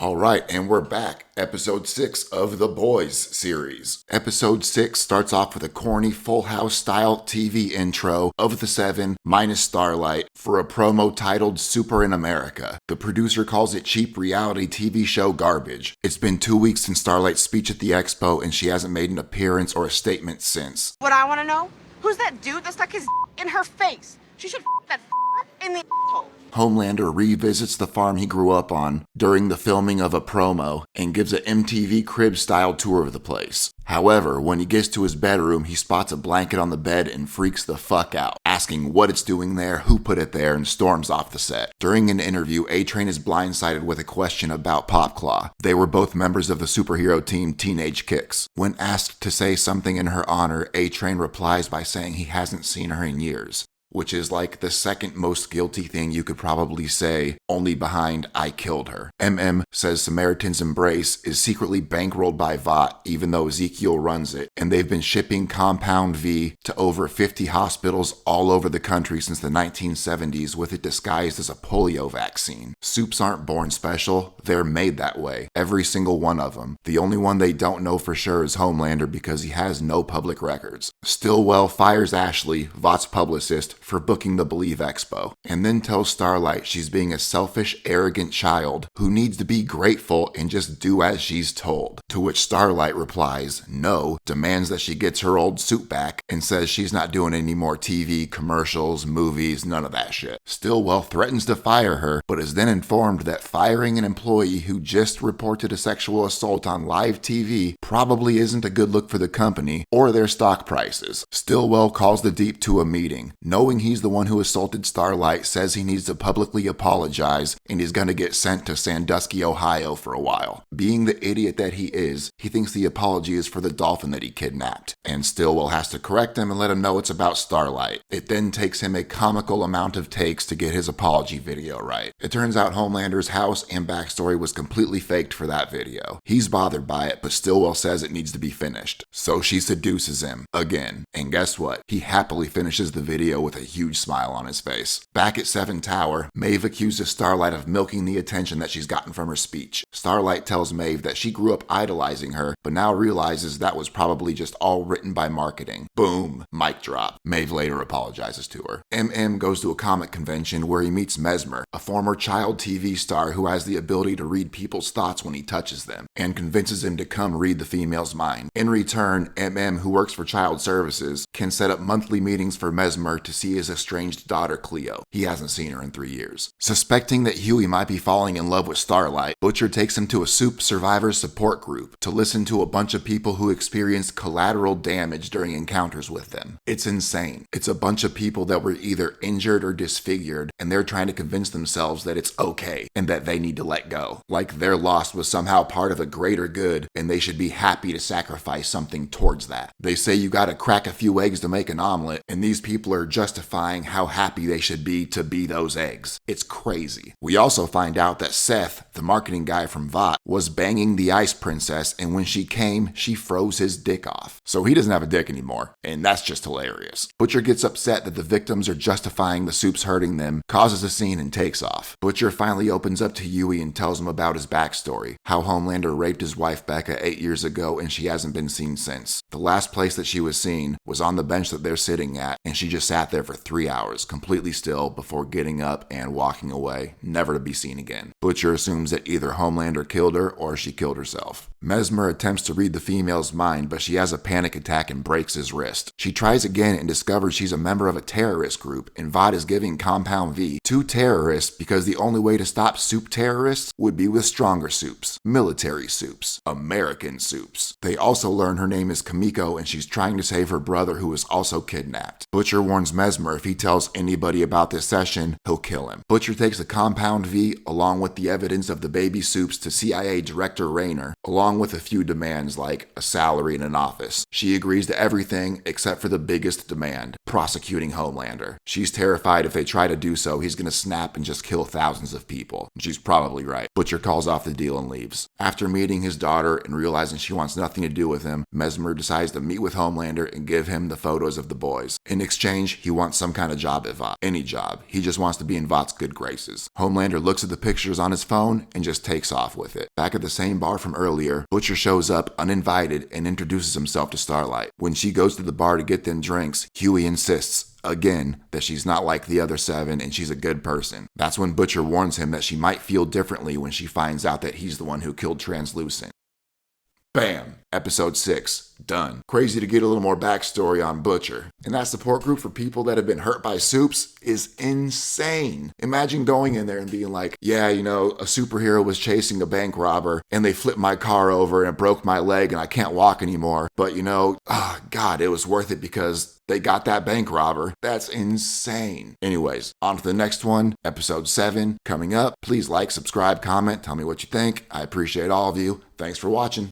Alright, and we're back. Episode 6 of the Boys series. Episode 6 starts off with a corny Full House style TV intro of the Seven minus Starlight for a promo titled Super in America. The producer calls it cheap reality TV show garbage. It's been 2 weeks since Starlight's speech at the expo and she hasn't made an appearance or a statement since. What I want to know? Who's that dude that stuck his in her face? She should that in the hole. Homelander revisits the farm he grew up on during the filming of a promo and gives an MTV Cribs-style tour of the place. However, when he gets to his bedroom, he spots a blanket on the bed and freaks the fuck out, asking what it's doing there, who put it there, and storms off the set. During an interview, A-Train is blindsided with a question about Popclaw. They were both members of the superhero team Teenage Kicks. When asked to say something in her honor, A-Train replies by saying he hasn't seen her in years, which is like the second most guilty thing you could probably say, only behind I killed her. MM says Samaritan's Embrace is secretly bankrolled by Vought, even though Ezekiel runs it, and they've been shipping Compound V to over 50 hospitals all over the country since the 1970s with it disguised as a polio vaccine. Soups aren't born special, they're made that way. Every single one of them. The only one they don't know for sure is Homelander because he has no public records. Stillwell fires Ashley, Vought's publicist, for booking the Believe Expo, and then tells Starlight she's being a selfish, arrogant child who needs to be grateful and just do as she's told. To which Starlight replies, no, demands that she gets her old suit back, and says she's not doing any more TV, commercials, movies, none of that shit. Stillwell threatens to fire her, but is then informed that firing an employee who just reported a sexual assault on live TV probably isn't a good look for the company or their stock prices. Stillwell calls the Deep to a meeting, knowing he's the one who assaulted Starlight, says he needs to publicly apologize and he's gonna get sent to Sandusky, Ohio for a while. Being the idiot that he is, he thinks the apology is for the dolphin that he kidnapped, and Stillwell has to correct him and let him know it's about Starlight. It then takes him a comical amount of takes to get his apology video right. It turns out Homelander's house and backstory was completely faked for that video. He's bothered by it, but Stillwell says it needs to be finished. So she seduces him again, and guess what? He happily finishes the video with a huge smile on his face. Back at Seven Tower, Maeve accuses Starlight of milking the attention that she's gotten from her speech. Starlight tells Maeve that she grew up idolizing her, but now realizes that was probably just all written by marketing. Boom. Mic drop. Maeve later apologizes to her. MM goes to a comic convention where he meets Mesmer, a former child TV star who has the ability to read people's thoughts when he touches them, and convinces him to come read the female's mind. In return, MM, who works for Child Services, can set up monthly meetings for Mesmer to see his estranged daughter Cleo. He hasn't seen her in 3 years. Suspecting that Huey might be falling in love with Starlight, Butcher takes him to a soup survivors support group to listen to a bunch of people who experienced collateral damage during encounters with them. It's insane. It's a bunch of people that were either injured or disfigured, and they're trying to convince themselves that it's okay and that they need to let go. Like their loss was somehow part of a greater good and they should be happy to sacrifice something towards that. They say you gotta crack a few eggs to make an omelet, and these people are justifying how happy they should be to be those eggs. It's crazy. We also find out that Seth, the marketing guy from Vought, was banging the Ice Princess, and when she came, she froze his dick off. So he doesn't have a dick anymore, and that's just hilarious. Butcher gets upset that the victims are justifying the soups hurting them, causes a scene, and takes off. Butcher finally opens up to Huey and tells him about his backstory, how Homelander raped his wife Becca 8 years ago and she hasn't been seen since. The last place that she was seen was on the bench that they're sitting at, and she just sat there for 3 hours, completely still, before getting up and walking away, never to be seen again. Butcher assumes that either Homelander killed her or she killed herself. Mesmer attempts to read the female's mind, but she has a panic attack and breaks his wrist. She tries again and discovers she's a member of a terrorist group, and Vought is giving Compound V to terrorists because the only way to stop soup terrorists would be with stronger soups, military soups, American soups. They also learn her name is Kamiko and she's trying to save her brother who was also kidnapped. Butcher warns Mesmer if he tells anybody about this session, he'll kill him. Butcher takes the Compound V along with the evidence of the baby soups to CIA Director Rayner, along along with a few demands like a salary and an office. She agrees to everything except for the biggest demand, prosecuting Homelander. She's terrified if they try to do so, he's gonna snap and just kill thousands of people. She's probably right. Butcher calls off the deal and leaves. After meeting his daughter and realizing she wants nothing to do with him, Mesmer decides to meet with Homelander and give him the photos of the boys. In exchange, he wants some kind of job at Vought. Any job. He just wants to be in Vought's good graces. Homelander looks at the pictures on his phone and just takes off with it. Back at the same bar from earlier, Butcher shows up uninvited and introduces himself to Starlight. When she goes to the bar to get them drinks, Huey insists, again, that she's not like the other 7 and she's a good person. That's when Butcher warns him that she might feel differently when she finds out that he's the one who killed Translucent. Bam! Episode 6. Done. Crazy to get a little more backstory on Butcher. And that support group for people that have been hurt by soups is insane. Imagine going in there and being like, yeah, you know, a superhero was chasing a bank robber and they flipped my car over and it broke my leg and I can't walk anymore. But you know, oh God, it was worth it because they got that bank robber. That's insane. Anyways, on to the next one, episode 7, coming up. Please like, subscribe, comment, tell me what you think. I appreciate all of you. Thanks for watching.